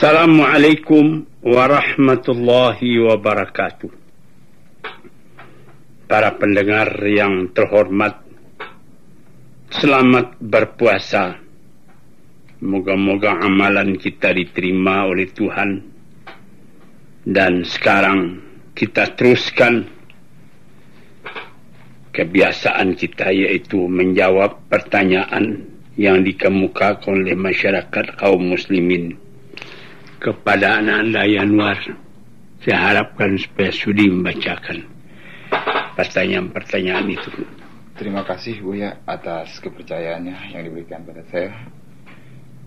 Assalamualaikum warahmatullahi wabarakatuh. Para pendengar yang terhormat, selamat berpuasa. Moga-moga amalan kita diterima oleh Tuhan. Dan sekarang kita teruskan kebiasaan kita, yaitu menjawab pertanyaan yang dikemukakan oleh masyarakat kaum muslimin kepada anak-anak Yanuar. Saya harapkan supaya sudi membacakan pertanyaan-pertanyaan itu. Terima kasih Buya atas kepercayaannya yang diberikan pada saya.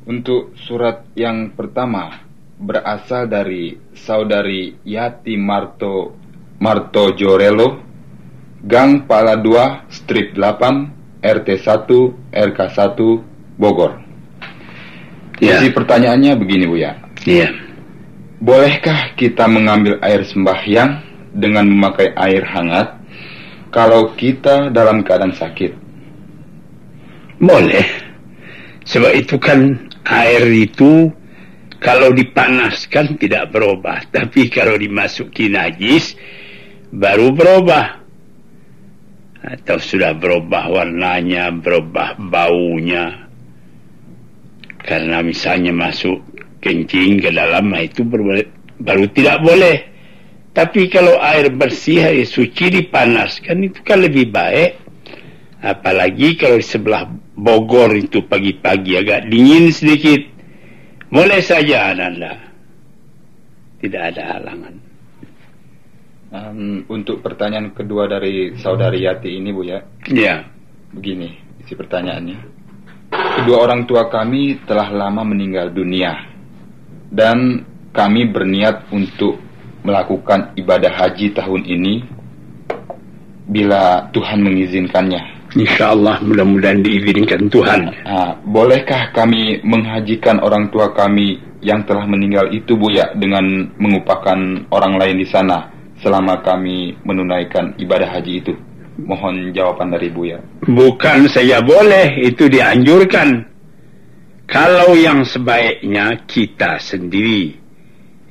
Untuk surat yang pertama berasal dari saudari Yati Marto Jorelo, Gang Pala 2, Strip 8, RT 1, RK 1, Bogor. Isi pertanyaannya begini Buya. Iya. Bolehkah kita mengambil air sembahyang dengan memakai air hangat kalau kita dalam keadaan sakit? Boleh. Sebab itu kan air itu kalau dipanaskan tidak berubah, tapi kalau dimasuki najis baru berubah. Atau sudah berubah warnanya, berubah baunya. Karena misalnya masuk kencing ke dalam, itu baru tidak boleh. Tapi kalau air bersih, air suci dipanaskan, itu kan lebih baik. Apalagi kalau di sebelah Bogor itu pagi-pagi agak dingin sedikit, boleh saja Anda. Tidak ada halangan. Untuk pertanyaan kedua dari saudari Yati ini Bu ya. Ya. Begini isi pertanyaannya. Kedua orang tua kami telah lama meninggal dunia, dan kami berniat untuk melakukan ibadah haji tahun ini bila Tuhan mengizinkannya. InsyaAllah, mudah-mudahan diizinkan Tuhan. Bolehkah kami menghajikan orang tua kami yang telah meninggal itu Bu ya, dengan mengupakan orang lain di sana selama kami menunaikan ibadah haji itu? Mohon jawaban dari Bu ya. Bukan saja boleh, itu dianjurkan. Kalau yang sebaiknya kita sendiri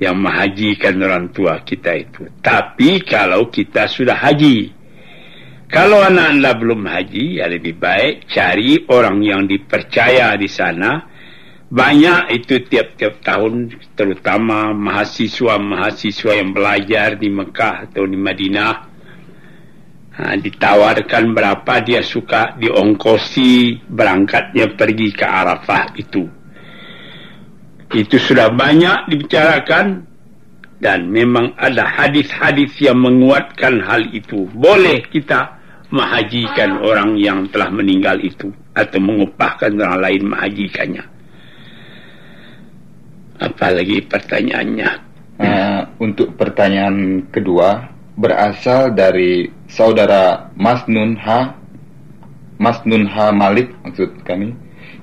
yang menghajikan orang tua kita itu. Tapi kalau kita sudah haji, kalau anak anda belum haji, ya lebih baik cari orang yang dipercaya di sana. Banyak itu tiap-tiap tahun, terutama mahasiswa-mahasiswa yang belajar di Mekah atau di Madinah. Ditawarkan berapa dia suka diongkosi berangkatnya pergi ke Arafah itu. Itu sudah banyak dibicarakan, dan memang ada hadis-hadis yang menguatkan hal itu. Boleh kita menghajikan orang yang telah meninggal itu, atau mengupahkan orang lain menghajikannya. Apalagi pertanyaannya? Untuk pertanyaan kedua berasal dari saudara Masnun H Malik, maksud kami,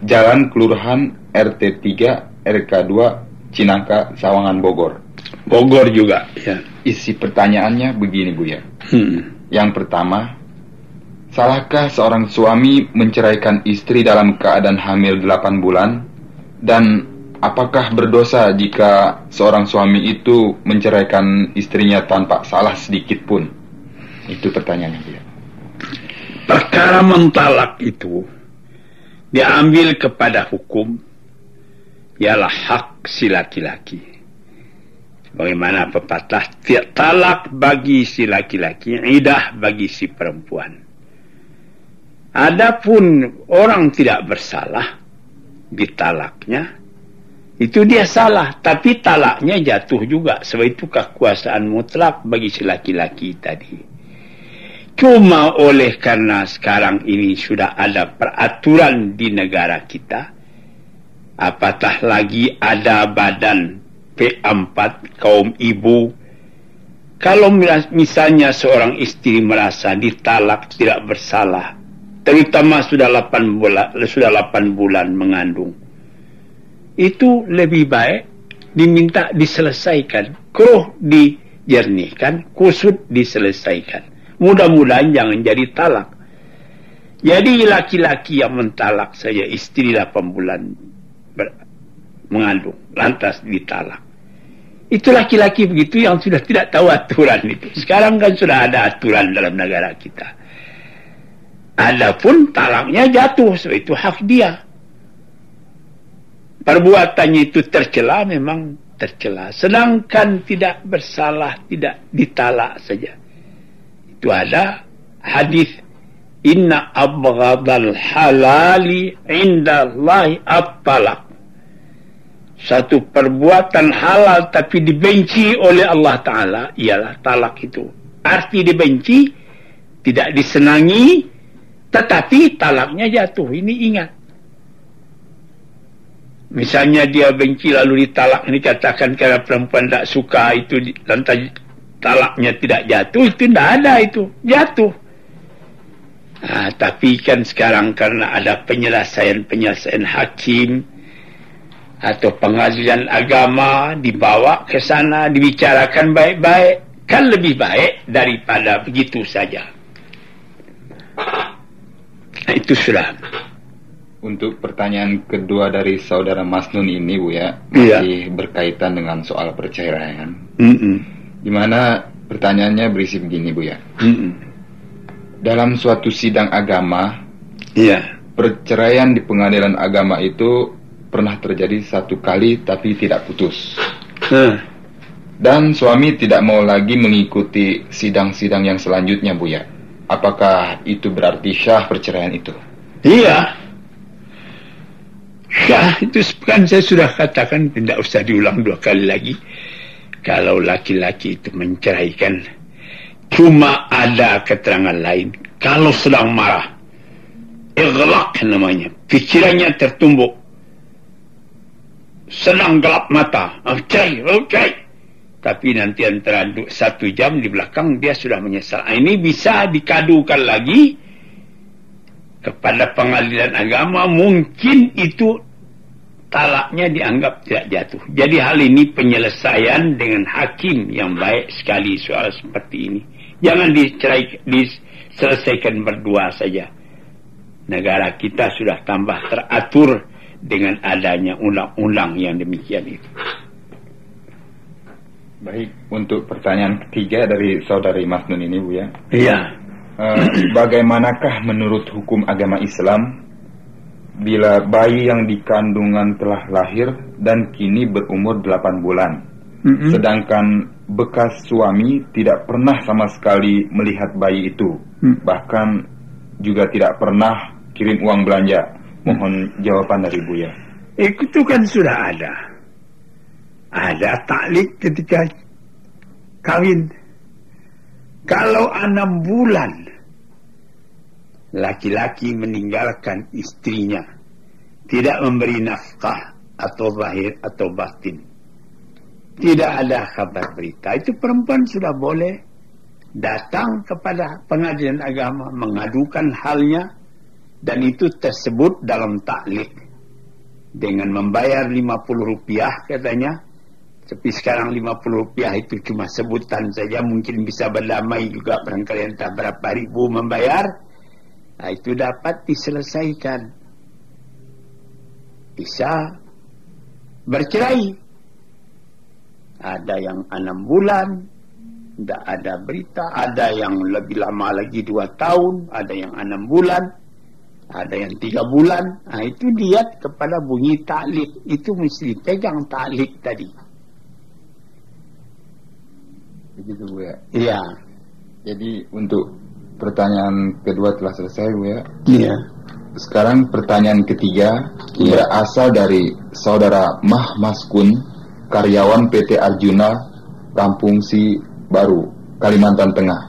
Jalan Kelurahan RT 3 RK 2 Cinangka, Sawangan, Bogor. Bogor juga ya. Isi pertanyaannya begini Bu ya. Yang pertama, salahkah seorang suami menceraikan istri dalam keadaan hamil 8 bulan? Dan apakah berdosa jika seorang suami itu menceraikan istrinya tanpa salah sedikit pun? Itu pertanyaannya dia. Perkara mentalak itu diambil kepada hukum ialah hak si laki-laki. Bagaimana pepatah, talak bagi si laki-laki, idah bagi si perempuan. Adapun orang tidak bersalah ditalaknya, itu dia salah, tapi talaknya jatuh juga. Sebab itu kekuasaan mutlak bagi si laki-laki tadi. Cuma oleh karena sekarang ini sudah ada peraturan di negara kita, apatah lagi ada badan P4 kaum ibu, kalau misalnya seorang istri merasa ditalak tidak bersalah, terutama sudah 8 bulan mengandung, itu lebih baik diminta diselesaikan, keruh dijernihkan, kusut diselesaikan. Mudah-mudahan jangan jadi talak. Jadi laki-laki yang mentalak saja istri 8 bulan mengandung, lantas ditalak. Itu laki-laki begitu yang sudah tidak tahu aturan itu. Sekarang kan sudah ada aturan dalam negara kita. Adapun talaknya jatuh, so itu hak dia. Perbuatannya itu tercela, memang tercela. Sedangkan tidak bersalah, tidak ditalak saja. Itu ada hadis, inna abghadal halali indallahi at-talaq. Satu perbuatan halal tapi dibenci oleh Allah Ta'ala ialah talak itu. Arti dibenci, tidak disenangi, tetapi talaknya jatuh. Ini ingat. Misalnya dia benci lalu ditalak, ini katakan karena perempuan tak suka itu, lantas talaknya tidak jatuh, itu tidak ada, itu jatuh. Tapi kan sekarang karena ada penyelesaian hakim atau pengadilan agama, dibawa ke sana, dibicarakan baik-baik, kan lebih baik daripada begitu saja. Itu sudah. Untuk pertanyaan kedua dari saudara Masnun ini, Bu ya, masih berkaitan dengan soal perceraian. Di mana pertanyaannya berisi begini, Bu ya. Dalam suatu sidang agama, perceraian di pengadilan agama itu pernah terjadi 1 kali tapi tidak putus. Dan suami tidak mau lagi mengikuti sidang-sidang yang selanjutnya, Bu ya. Apakah itu berarti syah perceraian itu? Iya. Syah itu kan saya sudah katakan, tidak usah diulang 2 kali lagi. Kalau laki-laki itu menceraikan, cuma ada keterangan lain. Kalau sedang marah, ighlaq namanya, pikirannya tertumbuk, senang gelap mata, cerai. Tapi nanti antara 1 jam di belakang dia sudah menyesal. Ini bisa dikadukan lagi kepada pengadilan agama, mungkin itu talaknya dianggap tidak jatuh. Jadi hal ini penyelesaian dengan hakim yang baik sekali soal seperti ini. Jangan diselesaikan berdua saja. Negara kita sudah tambah teratur dengan adanya undang-undang yang demikian itu. Baik, untuk pertanyaan ketiga dari saudari Masnun ini, Bu ya. Iya. Bagaimanakah menurut hukum agama Islam bila bayi yang dikandungan telah lahir dan kini berumur 8 bulan, sedangkan bekas suami tidak pernah sama sekali melihat bayi itu, bahkan juga tidak pernah kirim uang belanja? Mohon jawaban dari Buya. Itu kan sudah ada. Ada taklik ketika kawin. Kalau 6 bulan laki-laki meninggalkan istrinya, tidak memberi nafkah atau zahir atau batin, tidak ada kabar berita, itu perempuan sudah boleh datang kepada pengadilan agama mengadukan halnya, dan itu tersebut dalam taklik dengan membayar 50 rupiah katanya. Tapi sekarang 50 rupiah itu cuma sebutan saja, mungkin bisa berdamai juga barangkali entah berapa ribu membayar. Nah, itu dapat diselesaikan, bisa bercerai. Ada yang 6 bulan tidak ada berita, ada yang lebih lama lagi 2 tahun, ada yang 6 bulan, ada yang 3 bulan. Nah, itu lihat kepada bunyi taklik, itu mesti pegang taklik tadi. Begitu, Bu ya. Iya. Jadi untuk pertanyaan kedua telah selesai, Bu ya. Iya. Sekarang pertanyaan ketiga berasal dari saudara Mah Maskun, karyawan PT Arjuna, Kampung Si Baru, Kalimantan Tengah.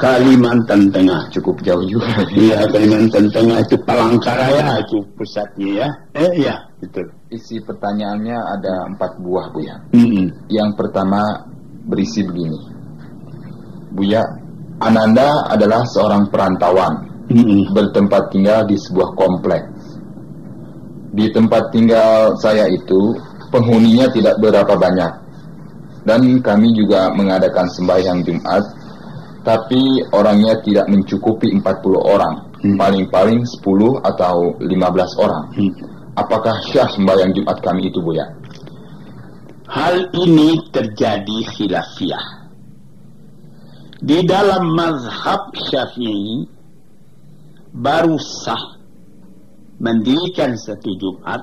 Kalimantan Tengah. Cukup jauh juga. Iya, Kalimantan Tengah itu Palangkaraya itu pusatnya ya. Ya, betul. Isi pertanyaannya ada 4 buah, Buya. Yang pertama berisi begini. Buya, Ananda adalah seorang perantauan, bertempat tinggal di sebuah kompleks. Di tempat tinggal saya itu penghuninya tidak berapa banyak, dan kami juga mengadakan sembahyang Jumat, tapi orangnya tidak mencukupi 40 orang, paling-paling 10 atau 15 orang. Apakah syah sembahyang Jumat kami itu, Buya? Hal ini terjadi khilafiyah. Di dalam mazhab Syafi'i baru sah mendirikan satu Jumat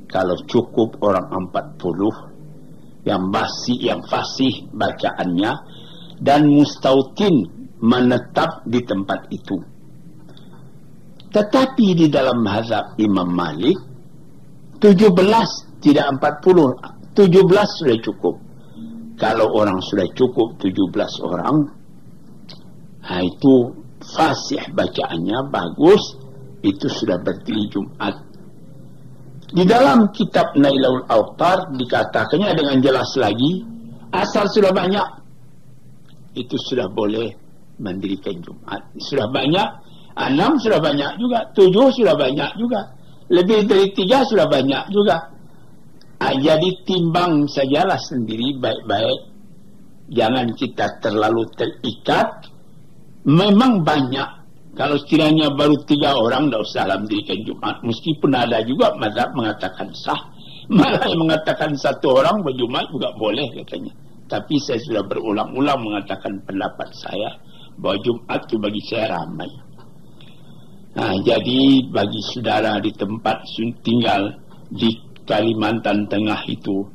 kalau cukup orang 40 yang fasih bacaannya dan mustautin menetap di tempat itu. Tetapi di dalam mazhab Imam Malik 17 tidak 40, 17 sudah cukup. Kalau orang sudah cukup 17 orang, itu fasih bacaannya bagus, itu sudah berdiri Jumat. Di dalam kitab Nailul Awtar dikatakannya dengan jelas lagi, asal sudah banyak, itu sudah boleh mendirikan Jumat. Sudah banyak, 6 sudah banyak juga, 7 sudah banyak juga, lebih dari 3 sudah banyak juga. Jadi timbang sajalah sendiri baik-baik, jangan kita terlalu terikat. Memang banyak, kalau sekiranya baru 3 orang tidak usah mendirikan Jumat, meskipun ada juga mazhab mengatakan sah, malah yang mengatakan 1 orang berjumat juga boleh katanya. Tapi saya sudah berulang-ulang mengatakan pendapat saya bahwa Jumat itu bagi saya ramai. Jadi bagi saudara di tempat tinggal di Kalimantan Tengah itu,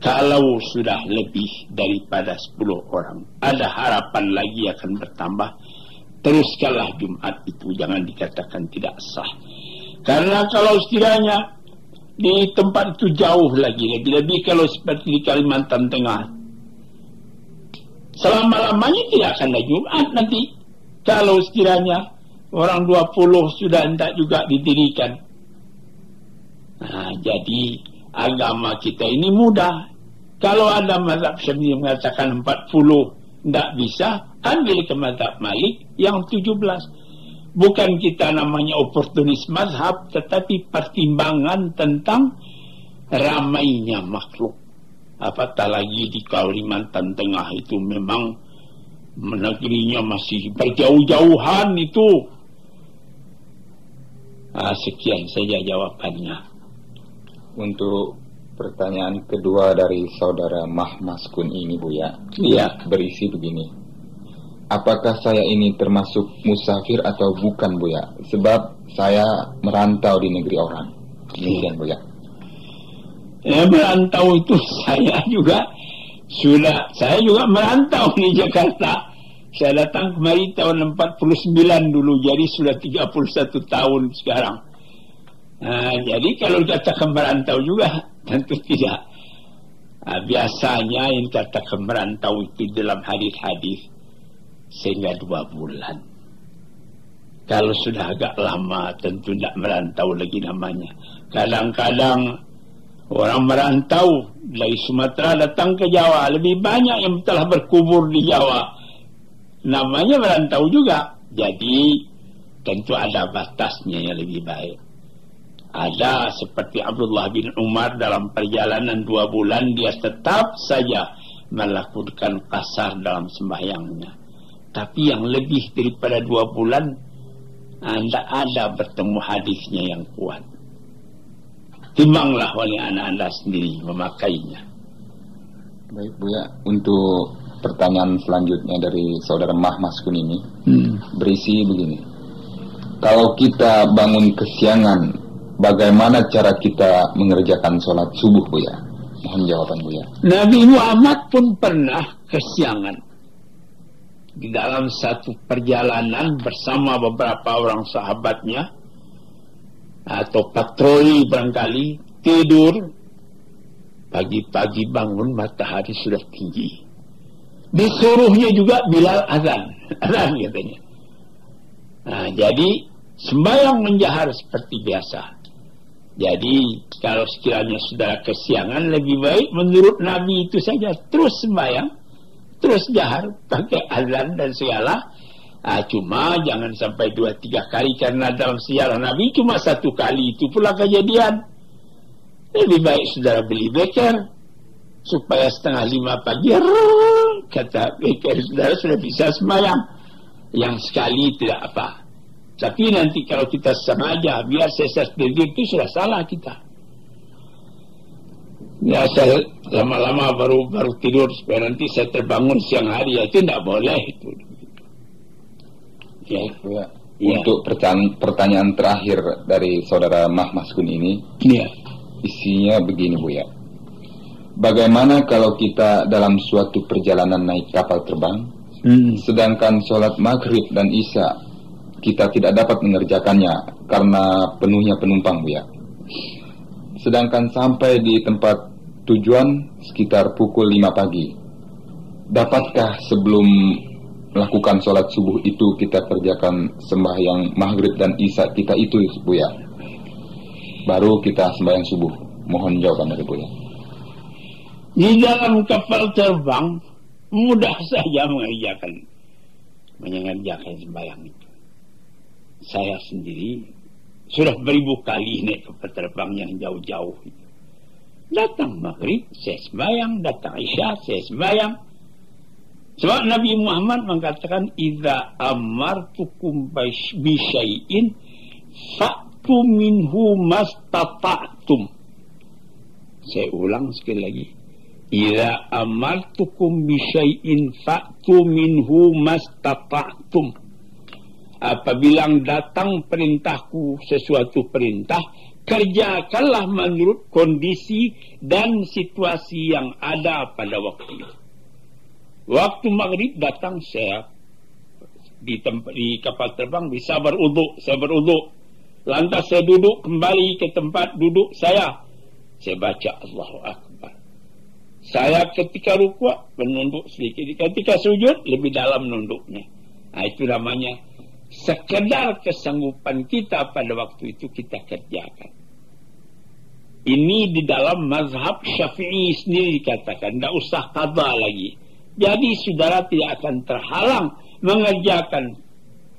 kalau sudah lebih daripada 10 orang, ada harapan lagi akan bertambah, teruskanlah Jumat itu, jangan dikatakan tidak sah. Karena kalau sekiranya di tempat itu jauh lagi, lebih-lebih kalau seperti di Kalimantan Tengah, selama-lamanya tidak akan ada Jumat nanti. Kalau sekiranya orang 20 sudah hendak juga didirikan. Jadi agama kita ini mudah. Kalau ada mazhab Syafi'i mengatakan 40 tidak bisa, ambil ke mazhab Malik yang 17. Bukan kita namanya oportunis mazhab, tetapi pertimbangan tentang ramainya makhluk. Apatah lagi di Kalimantan Tengah itu memang negerinya masih berjauh-jauhan itu. Sekian saja jawabannya. Untuk pertanyaan kedua dari saudara Mahmaskun ini, Buya, berisi begini. Apakah saya ini termasuk musafir atau bukan, Buya? Sebab saya merantau di negeri orang. Demikian, Buya. Merantau itu saya juga merantau di Jakarta. Saya datang kemari tahun 49 dulu, jadi sudah 31 tahun sekarang. Jadi kalau katakan merantau juga tentu tidak. Biasanya yang katakan merantau itu dalam hadis-hadis sehingga 2 bulan. Kalau sudah agak lama tentu tidak merantau lagi namanya. Kadang-kadang orang merantau dari Sumatera datang ke Jawa, lebih banyak yang telah berkubur di Jawa, namanya merantau juga. Jadi tentu ada batasnya yang lebih baik. Ada seperti Abdullah bin Umar dalam perjalanan 2 bulan dia tetap saja melakukan qasar dalam sembahyangnya. Tapi yang lebih daripada 2 bulan anda ada bertemu hadisnya yang kuat. Timbanglah oleh anak anda sendiri memakainya. Baik, Buya, untuk pertanyaan selanjutnya dari saudara Mahmaskun ini berisi begini. Kalau kita bangun kesiangan, bagaimana cara kita mengerjakan sholat subuh, Buya? Mohon jawaban, Buya. Nabi Muhammad pun pernah kesiangan di dalam satu perjalanan bersama beberapa orang sahabatnya, atau patroli barangkali, tidur. Pagi-pagi bangun matahari sudah tinggi. Disuruhnya juga Bilal azan katanya. Nah, jadi sembahyang menjahar seperti biasa. Jadi kalau sekiranya saudara kesiangan, lebih baik menurut Nabi itu saja, terus sembahyang, terus jahar, pakai azan dan segala. Cuma jangan sampai 2-3 kali, karena dalam sejarah Nabi cuma 1 kali itu pula kejadian. Lebih baik saudara beli beker, supaya 4:30 pagi, kata beker saudara sudah bisa sembahyang. Yang sekali tidak apa. Tapi nanti kalau kita sengaja biar sesat tidur, itu sudah salah kita. Ya, saya lama-lama baru tidur supaya nanti saya terbangun siang hari, ya, itu tidak boleh itu. Ya. Untuk pertanyaan terakhir dari saudara Mahmaskun ini, ya, isinya begini Buya. Bagaimana kalau kita dalam suatu perjalanan naik kapal terbang, sedangkan sholat maghrib dan isya kita tidak dapat mengerjakannya karena penuhnya penumpang Buya. Sedangkan sampai di tempat tujuan sekitar pukul 5 pagi. Dapatkah sebelum melakukan sholat subuh itu kita kerjakan sembahyang maghrib dan isya kita itu Buya? Baru kita sembahyang subuh. Mohon jawaban dari Buya. Di dalam kapal terbang mudah saja mengerjakan sembahyang itu. Saya sendiri sudah beribu kali naik kapal terbang yang jauh-jauh itu. Datang maghrib, saya sembahyang. Datang isya, saya sembahyang. Sebab Nabi Muhammad mengatakan, "Idza amartukum bi syai'in fa'tu minhu mastata'tum." Saya ulang sekali lagi. Idza amartukum bi syai'in fa'tu minhu mastata'tum. Apabila datang perintahku sesuatu perintah, kerjakanlah menurut kondisi dan situasi yang ada pada waktu itu. Waktu maghrib datang, saya di kapal terbang bisa beruduk, saya beruduk. Lantas saya duduk kembali ke tempat duduk saya. Saya baca Allahu Akbar. Saya ketika rukuk menunduk sedikit, ketika sujud lebih dalam nunduknya. Itu namanya sekedar kesanggupan kita pada waktu itu kita kerjakan. Ini di dalam mazhab Syafi'i sendiri dikatakan, tidak usah qadha lagi. Jadi saudara tidak akan terhalang mengerjakan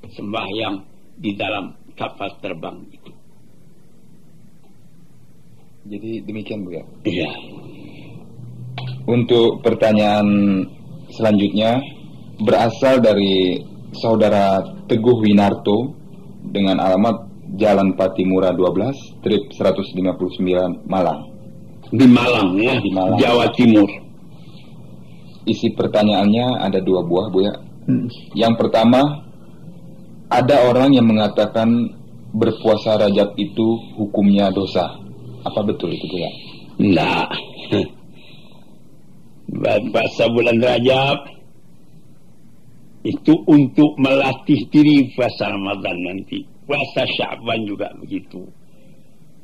sembahyang di dalam kapal terbang itu. Jadi demikian Buya. Iya. Untuk pertanyaan selanjutnya berasal dari saudara Teguh Winarto dengan alamat Jalan Patimura 12, strip 159 Malang. Di Malang ya, di Malang, Jawa Timur. Isi pertanyaannya ada 2 buah Buya. Yang pertama, ada orang yang mengatakan berpuasa Rajab itu hukumnya dosa. Apa betul itu Buya? Enggak. Puasa bulan Rajab itu untuk melatih diri puasa Ramadan nanti. Puasa Sya'ban juga begitu.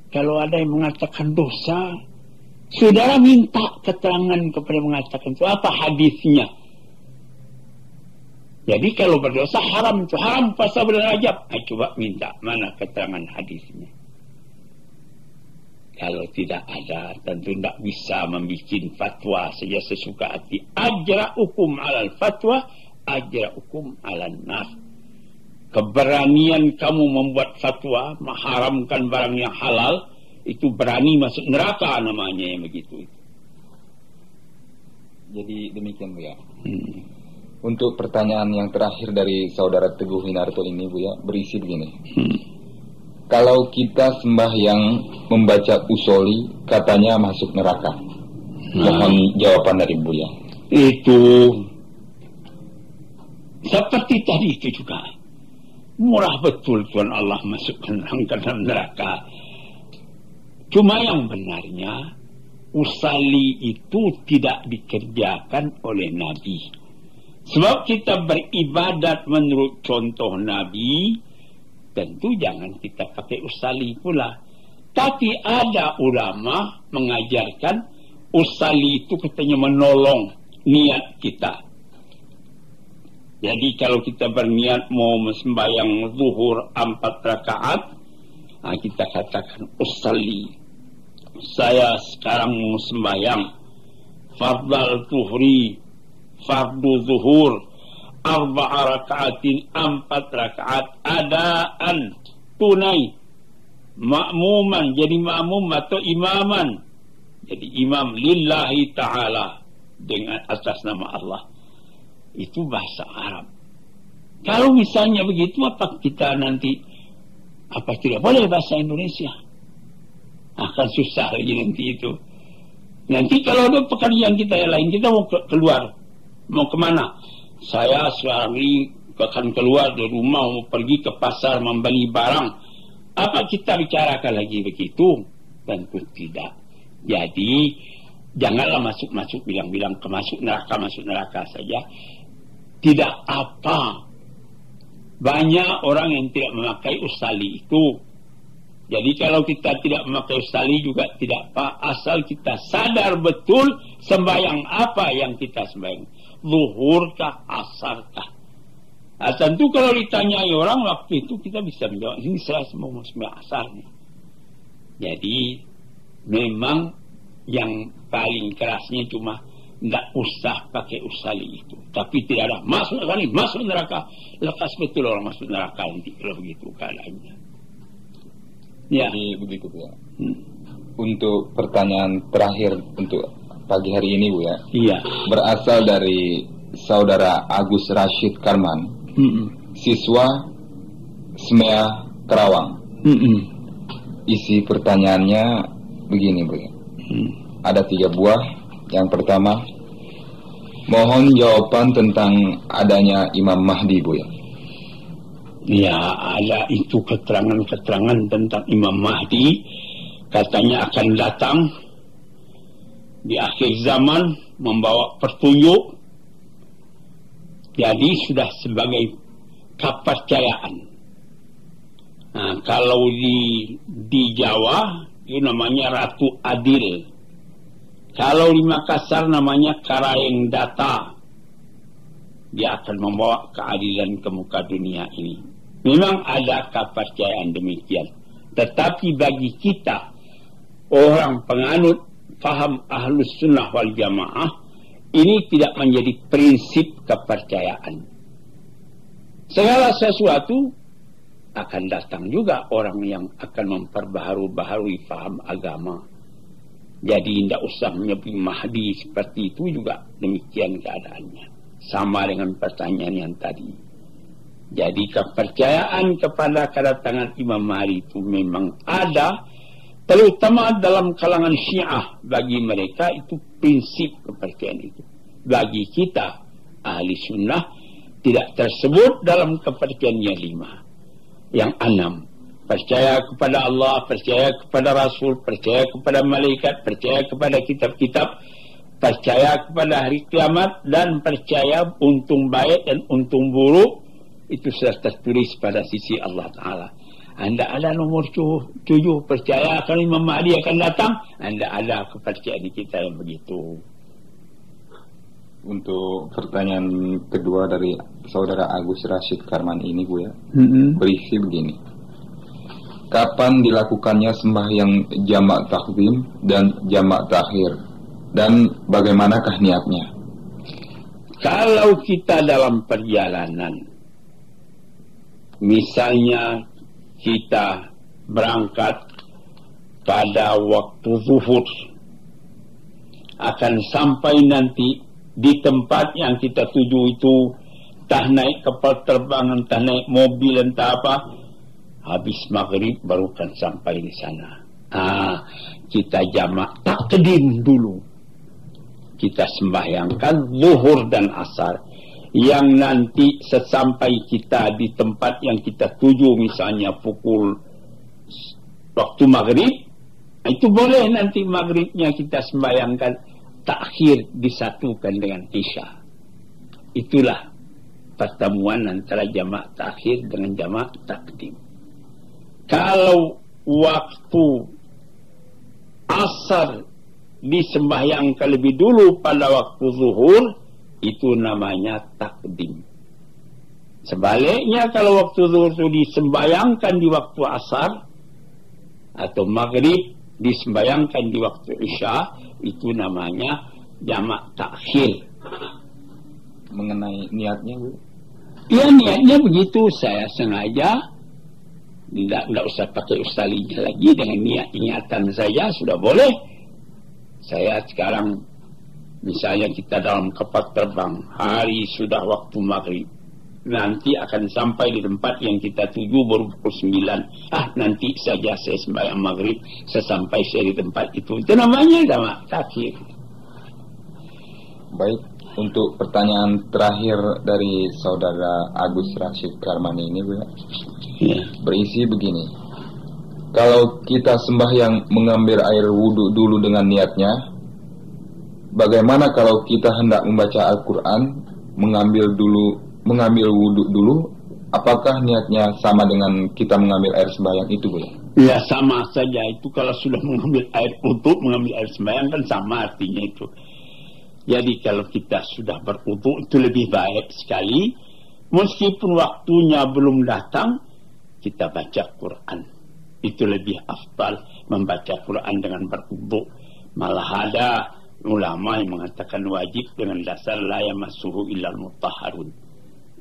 Kalau ada yang mengatakan dosa, saudara minta keterangan kepada mengatakan itu apa hadisnya. Jadi kalau berdosa haram, itu haram puasa bulan Rajab. Coba minta mana keterangan hadisnya. Kalau tidak ada, tentu tidak bisa membuat fatwa saja sesuka hati. Ajra'ukum alal fatwa, ajra'ukum alal nar. Keberanian kamu membuat fatwa, mengharamkan barang yang halal, itu berani masuk neraka namanya yang begitu. Jadi demikian Buya. Untuk pertanyaan yang terakhir dari saudara Teguh Winarto ini Buya, berisi begini. Kalau kita sembahyang membaca usoli, katanya masuk neraka. Mohon jawaban dari Buya. Itu seperti tadi itu juga. Murah betul Tuhan Allah masukkan orang ke dalam neraka. Cuma yang benarnya, usali itu tidak dikerjakan oleh Nabi. Sebab kita beribadat menurut contoh Nabi, tentu jangan kita pakai usali pula. Tapi ada ulama mengajarkan usali itu katanya menolong niat kita. Jadi kalau kita berniat mau sembahyang zuhur 4 rakaat, kita katakan usalli, saya sekarang mau sembahyang fardal zuhri, fardu zuhur 4 rakaatin, 4 rakaat adaan, tunai, makmuman, jadi makmum atau imaman, jadi imam lillahi ta'ala dengan atas nama Allah. Itu bahasa Arab. Kalau misalnya begitu, apa kita nanti apa tidak boleh bahasa Indonesia? Akan susah lagi nanti itu. Nanti kalau ada pekerjaan kita yang lain, kita mau keluar, mau kemana? Saya sekarang ini akan keluar dari rumah, mau pergi ke pasar membeli barang. Apa kita bicarakan lagi begitu? Tentu tidak. Jadi janganlah masuk-masuk bilang-bilang ke masuk neraka saja. Tidak apa. Banyak orang yang tidak memakai usali itu. Jadi kalau kita tidak memakai usali juga tidak apa, asal kita sadar betul sembahyang apa yang kita sembahyang, zuhurkah, asarkah. Tentu kalau ditanyai orang waktu itu kita bisa menjawab, ini saya mau sembahyang asar nih. Jadi memang yang paling kerasnya cuma tidak usah pakai usali itu, tapi tidak ada masuk neraka, lekas betul orang masuk neraka nanti kalau begitu keadaannya. Ya. Jadi begitu Bu ya. Untuk pertanyaan terakhir untuk pagi hari ini Bu ya. Iya. Berasal dari saudara Agus Rashid Karman, siswa SMEA Kerawang. Isi pertanyaannya begini Bu ya. Ada 3 buah. Yang pertama, mohon jawaban tentang adanya Imam Mahdi Bu ya. Ya, ada itu keterangan-keterangan tentang Imam Mahdi, katanya akan datang di akhir zaman membawa petunjuk. Jadi sudah sebagai kepercayaan. Nah, kalau di Jawa itu namanya Ratu Adil. Kalau di Makassar namanya Karayeng Data. Dia akan membawa keadilan ke muka dunia ini. Memang ada kepercayaan demikian. Tetapi bagi kita, orang penganut faham Ahlus Sunnah wal Jamaah, ini tidak menjadi prinsip kepercayaan. Segala sesuatu akan datang juga orang yang akan memperbaharui faham agama. Jadi tidak usah menyebut Mahdi seperti itu juga demikian keadaannya. Sama dengan pertanyaan yang tadi. Jadi kepercayaan kepada kedatangan Imam Mahdi itu memang ada, terutama dalam kalangan Syiah. Bagi mereka itu prinsip kepercayaan itu. Bagi kita ahli sunnah tidak tersebut dalam kepercayaannya 5. Yang 6. Percaya kepada Allah, percaya kepada Rasul, percaya kepada malaikat, percaya kepada kitab-kitab, percaya kepada hari kiamat, dan percaya untung baik dan untung buruk itu sudah tertulis pada sisi Allah Ta'ala. Anda ada nomor 7, percaya akan Imam Mahdi akan datang. Anda ada kepercayaan kita yang begitu. Untuk pertanyaan kedua dari saudara Agus Rashid Karman ini Bu ya, berisi begini. Kapan dilakukannya sembahyang jamak takdim dan jamak takhir, dan bagaimanakah niatnya? Kalau kita dalam perjalanan, misalnya kita berangkat pada waktu zuhur, akan sampai nanti di tempat yang kita tuju itu, entah naik kapal terbang, entah naik mobil, entah apa, habis maghrib baru kan sampai di sana. Kita jamak takdim dulu. Kita sembahyangkan zuhur dan asar. Yang nanti sesampai kita di tempat yang kita tuju, misalnya pukul waktu maghrib, itu boleh nanti maghribnya kita sembahyangkan takhir disatukan dengan isya. Itulah pertemuan antara jamak takhir dengan jamak takdim. Kalau waktu asar disembahyangkan lebih dulu pada waktu zuhur, itu namanya takdim. Sebaliknya kalau waktu zuhur itu disembayangkan di waktu asar atau maghrib disembayangkan di waktu isya, itu namanya jamak takhir. Mengenai niatnya, Bu? Ya, niatnya begitu. Saya sengaja tidak usah pakai ustalinya lagi, dengan ingatan saja sudah boleh. Saya sekarang misalnya kita dalam kapal terbang, hari sudah waktu maghrib, nanti akan sampai di tempat yang kita tuju baru pukul 9. Nanti saja saya sembahyang maghrib, sesampai saya di tempat itu. Itu namanya jamak takhir. Baik, untuk pertanyaan terakhir dari saudara Agus Rashid Karmani ini, Bu, ya, berisi begini. Kalau kita sembahyang mengambil air wudhu dulu dengan niatnya, bagaimana kalau kita hendak membaca Al-Quran mengambil wudhu dulu? Apakah niatnya sama dengan kita mengambil air sembahyang itu, Bu? Ya, sama saja. Itu kalau sudah mengambil air wudhu, mengambil air sembahyang kan sama artinya itu. Jadi kalau kita sudah berwudhu itu lebih baik sekali, meskipun waktunya belum datang, kita baca Quran. Itu lebih afdal membaca Quran dengan berwudhu. Malah ada ulama yang mengatakan wajib dengan dasar la yamassuhu illal mutahharun.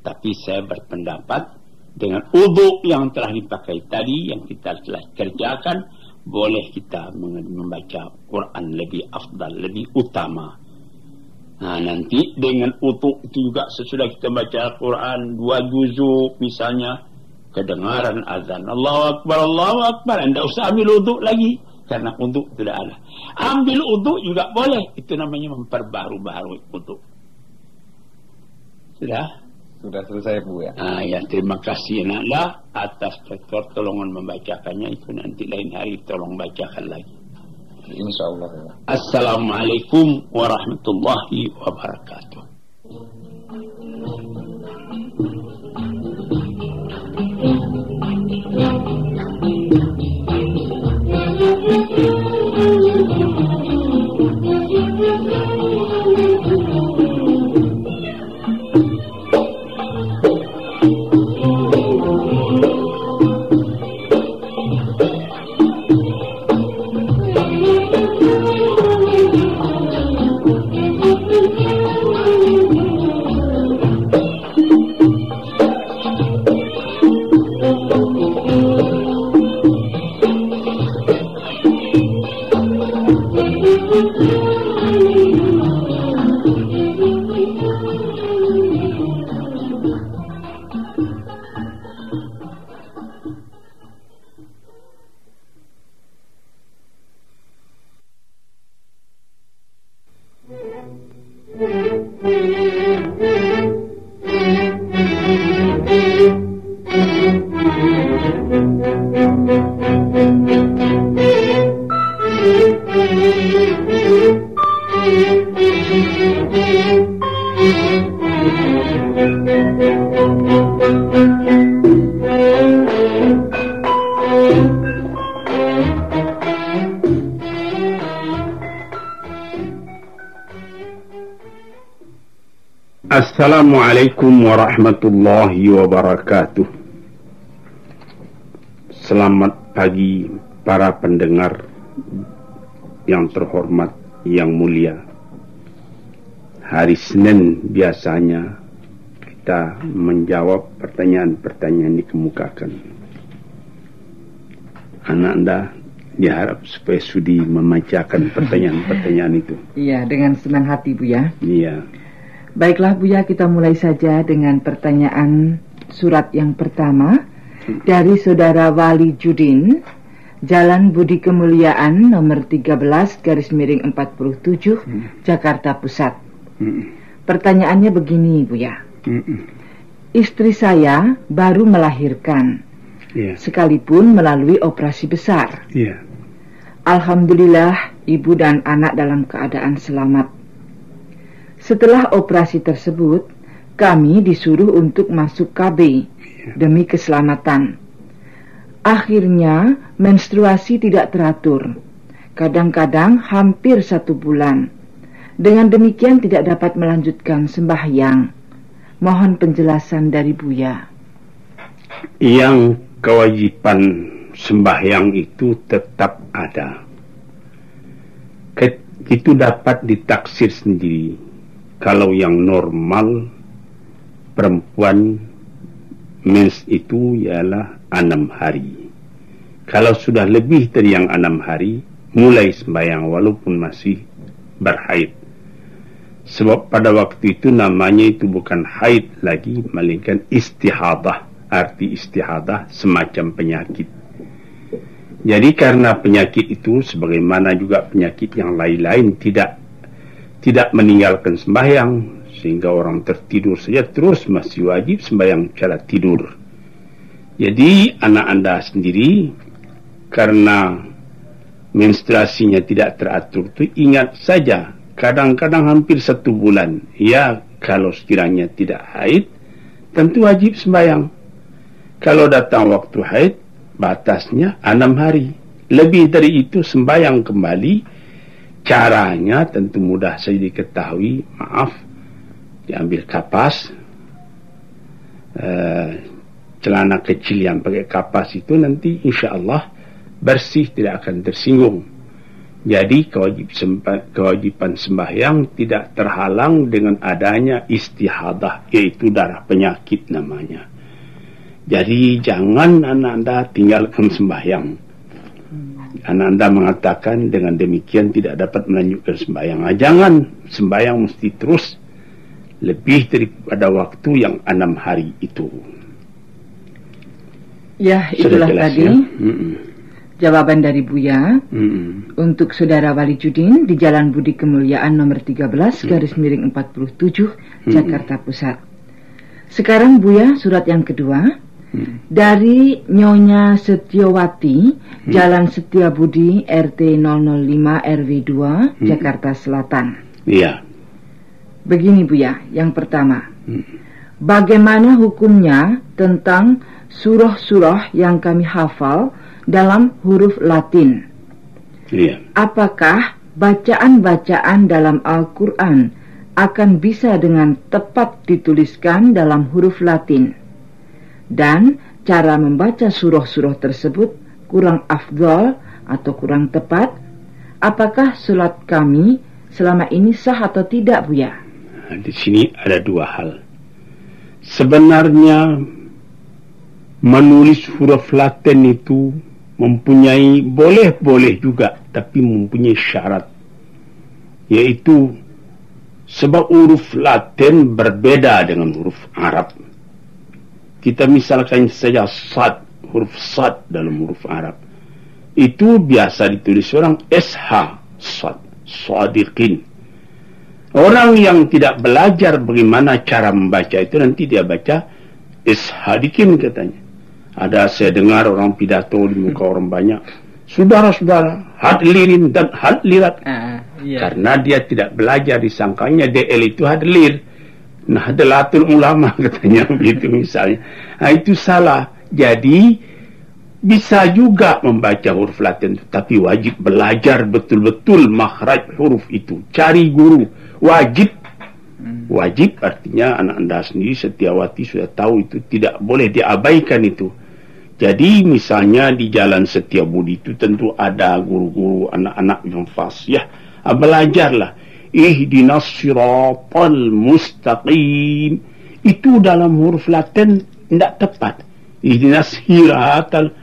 Tapi saya berpendapat dengan wudhu yang telah dipakai tadi, yang kita telah kerjakan, boleh kita membaca Quran lebih afdal, lebih utama. Nanti dengan wudhu itu juga sesudah kita baca Al-Quran 2 juzuk misalnya, kedengaran azan Allahu Akbar, anda usah ambil wudhu lagi karena wudhu tidak ada. Ambil wudhu juga boleh, itu namanya memperbaharui wudhu. Sudah selesai, Bu, ya? Ya, terima kasih Nanda atas pertolongan membacakannya. Itu nanti lain hari tolong bacakan lagi. InsyaAllah, ya. Assalamualaikum warahmatullahi wabarakatuh. Assalamualaikum warahmatullahi wabarakatuh. Selamat pagi para pendengar yang terhormat, yang mulia. Hari Senin biasanya kita menjawab pertanyaan-pertanyaan yang dikemukakan. Anda diharap supaya sudi membacakan pertanyaan-pertanyaan itu. Iya, dengan senang hati, Bu, ya. Iya. Baiklah, Bu, ya, kita mulai saja dengan pertanyaan surat yang pertama dari Saudara Wali Judin, Jalan Budi Kemuliaan nomor 13/47 Jakarta Pusat. Pertanyaannya begini, Bu, ya. Istri saya baru melahirkan, sekalipun melalui operasi besar. Alhamdulillah, ibu dan anak dalam keadaan selamat. Setelah operasi tersebut, kami disuruh untuk masuk KB demi keselamatan. Akhirnya menstruasi tidak teratur, kadang-kadang hampir 1 bulan. Dengan demikian tidak dapat melanjutkan sembahyang. Mohon penjelasan dari Buya. Yang kewajiban sembahyang itu tetap ada. Itu dapat ditaksir sendiri. Kalau yang normal, perempuan mens itu ialah 6 hari. Kalau sudah lebih dari yang 6 hari, mulai sembahyang walaupun masih berhaid. Sebab pada waktu itu namanya itu bukan haid lagi, melainkan istihadah. Arti istihadah semacam penyakit. Jadi karena penyakit itu sebagaimana juga penyakit yang lain-lain tidak meninggalkan sembahyang, sehingga orang tertidur saja terus masih wajib sembahyang cara tidur. Jadi anak anda sendiri karena menstruasinya tidak teratur itu ingat saja, kadang-kadang hampir 1 bulan. Ya, kalau sekiranya tidak haid tentu wajib sembahyang. Kalau datang waktu haid, batasnya 6 hari. Lebih dari itu sembahyang kembali. Caranya tentu mudah saja diketahui. Maaf, diambil kapas, celana kecil yang pakai kapas itu nanti insya Allah bersih, tidak akan tersinggung. Jadi kewajiban sembahyang tidak terhalang dengan adanya istihadah, yaitu darah penyakit namanya. Jadi jangan anak anda tinggalkan sembahyang. Anak anda mengatakan dengan demikian tidak dapat melanjutkan sembahyang. Jangan, sembahyang mesti terus lebih daripada waktu yang 6 hari itu. Ya, itulah tadi jawaban dari Buya untuk Saudara Wali Judin di Jalan Budi Kemuliaan nomor 13 /47 Jakarta Pusat. Sekarang Buya surat yang kedua dari Nyonya Setiawati, Jalan Setiabudi RT 005 RW 2 Jakarta Selatan. Iya. Begini Buya, yang pertama, bagaimana hukumnya tentang surah-surah yang kami hafal dalam huruf Latin? Iya. Apakah bacaan-bacaan dalam Al-Quran akan bisa dengan tepat dituliskan dalam huruf Latin? Dan cara membaca surah-surah tersebut kurang afdal atau kurang tepat? Apakah salat kami selama ini sah atau tidak, Buya? Di sini ada 2 hal. Sebenarnya menulis huruf Latin itu mempunyai, boleh juga, tapi mempunyai syarat, yaitu sebab huruf Latin berbeda dengan huruf Arab. Kita misalkan saja sad, huruf sad dalam huruf Arab itu biasa ditulis orang SH, sad, sadiqin. Orang yang tidak belajar bagaimana cara membaca itu nanti dia baca ishadikin katanya. Ada saya dengar orang pidato di muka orang banyak, saudara-saudara, hadlirin dan hadlirat. Karena dia tidak belajar, disangkanya DL itu hadlir. Nahdlatul Ulama katanya begitu misalnya. Nah, itu salah. Jadi bisa juga membaca huruf Latin, tapi wajib belajar betul-betul makhraj huruf itu. Cari guru, wajib. Wajib artinya anak anda sendiri Setiawati sudah tahu itu, tidak boleh diabaikan itu. Jadi misalnya di Jalan Setiabudi itu tentu ada guru-guru anak-anak yang fasih. Belajarlah. Ihdinas siratal mustaqim. Itu dalam huruf Latin tidak tepat. Ihdinas siratal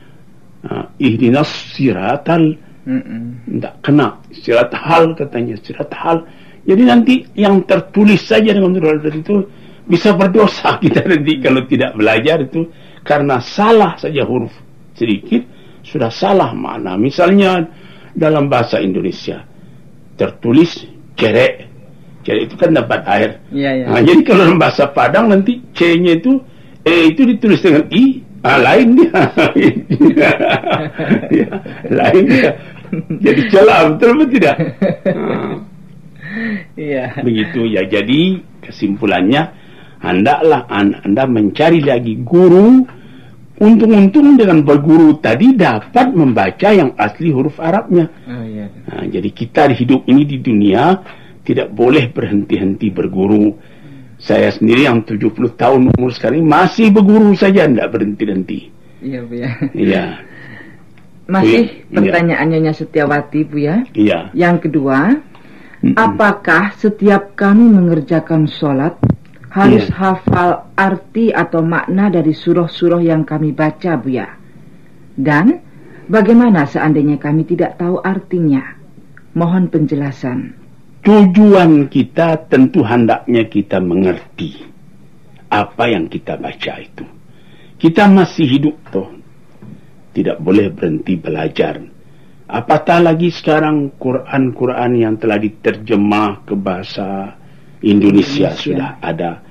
tidak kena. Sirat hal katanya, sirat hal. Jadi nanti yang tertulis saja dengan huruf Latin itu bisa berdosa kita nanti kalau tidak belajar itu, karena salah saja huruf sedikit sudah salah makna. Misalnya dalam bahasa Indonesia tertulis cerek itu kan dapat air. Nah, jadi kalau dalam bahasa Padang nanti C-nya itu itu ditulis dengan I, lain dia. Ya, lain dia. Jadi celah, betul atau tidak? Begitu ya. Jadi kesimpulannya, hendaklah anda mencari lagi guru. Untung-untung dengan berguru tadi dapat membaca yang asli huruf Arabnya. Nah, jadi kita hidup ini di dunia tidak boleh berhenti-henti berguru. Saya sendiri yang 70 tahun umur sekarang masih berguru saja, tidak berhenti-henti. Iya, Buya. Iya. Masih pertanyaan Nyonya Setiawati, Buya. Iya. Yang kedua, apakah setiap kami mengerjakan sholat harus hafal arti atau makna dari surah-surah yang kami baca, Buya? Dan bagaimana seandainya kami tidak tahu artinya? Mohon penjelasan. Tujuan kita tentu hendaknya kita mengerti apa yang kita baca itu. Kita masih hidup toh, tidak boleh berhenti belajar. Apatah lagi sekarang Quran yang telah diterjemah ke bahasa Indonesia. Sudah ada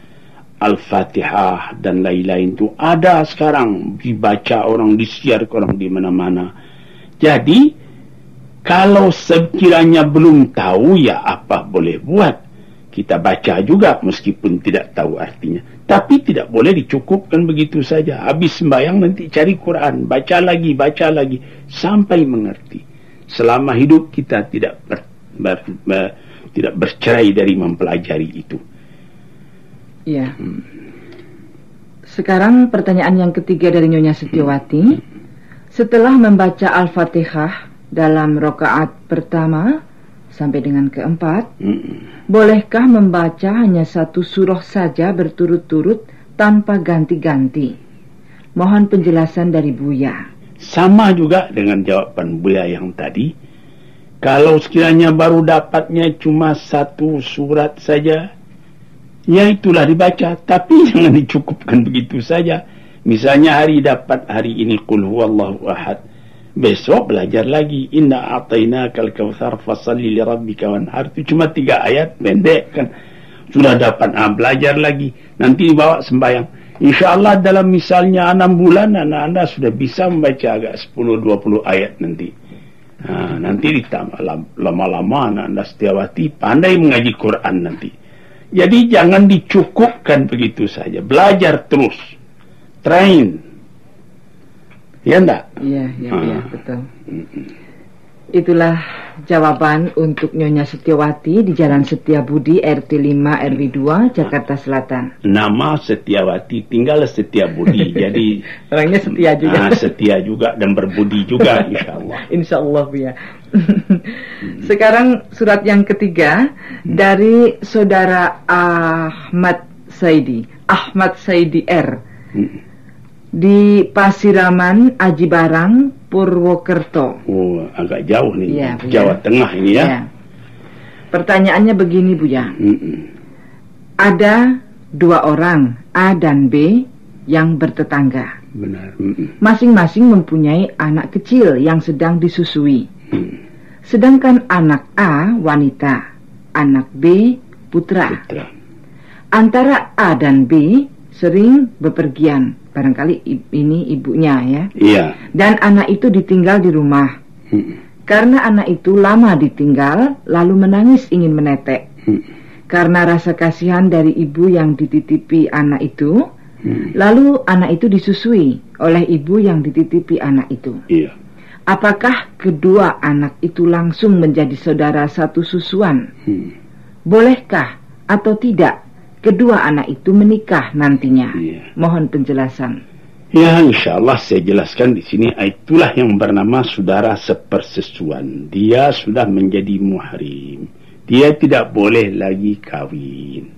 Al-Fatihah dan lain-lain itu ada sekarang, dibaca orang, disiar ke orang di mana-mana. Jadi kalau sekiranya belum tahu, ya apa boleh buat. Kita baca juga meskipun tidak tahu artinya. Tapi tidak boleh dicukupkan begitu saja. Habis sembahyang nanti cari Quran, baca lagi, sampai mengerti. Selama hidup kita tidak bercerai dari mempelajari itu. Iya. Sekarang pertanyaan yang ketiga dari Nyonya Setiawati. Setelah membaca Al-Fatihah dalam rakaat pertama sampai dengan keempat, bolehkah membaca hanya satu surah saja berturut-turut tanpa ganti-ganti? Mohon penjelasan dari Buya. Sama juga dengan jawaban Buya yang tadi. Kalau sekiranya baru dapatnya cuma satu surat saja, ya itulah dibaca. Tapi jangan dicukupkan begitu saja. Misalnya hari ini Qul huwallahu ahad, besok belajar lagi Inna a'tainakal kautsar fasalli lirabbika wanhar. Itu cuma 3 ayat pendek kan, sudah dapat. Belajar lagi, nanti dibawa sembahyang. InsyaAllah dalam misalnya 6 bulan anak-anda sudah bisa membaca agak 10-20 ayat nanti. Nanti ditambah lama-lama anak-anda Setiawati pandai mengaji Quran nanti. Jadi jangan dicukupkan begitu saja, belajar terus, train. Ya enggak? Iya, betul. Itulah jawaban untuk Nyonya Setiawati di Jalan Setiabudi, RT 5 RW 2, Jakarta Selatan. Nama Setiawati, tinggal Setiabudi. Jadi orangnya setia juga. Setia juga dan berbudi juga, insyaallah. Insyaallah, Bu ya. Sekarang surat yang ketiga dari Saudara Ahmad Saidi R. Di Pasiraman, Aji Barang, Purwokerto. Oh, agak jauh nih, ya, Jawa Tengah ini ya. Ya. Pertanyaannya begini, Buya. Ada 2 orang, A dan B, yang bertetangga. Benar. Masing-masing mempunyai anak kecil yang sedang disusui. Sedangkan anak A wanita, anak B putra. Antara A dan B sering bepergian. Barangkali ini ibunya ya. Iya. Dan anak itu ditinggal di rumah. Karena anak itu lama ditinggal, lalu menangis ingin menetek. Karena rasa kasihan dari ibu yang dititipi anak itu, lalu anak itu disusui oleh ibu yang dititipi anak itu. Iya. Apakah kedua anak itu langsung menjadi saudara satu susuan? Bolehkah atau tidak kedua anak itu menikah nantinya? Mohon penjelasan. Ya, insyaallah saya jelaskan di sini. Itulah yang bernama saudara sepersusuan. Dia sudah menjadi muhrim. Dia tidak boleh lagi kawin.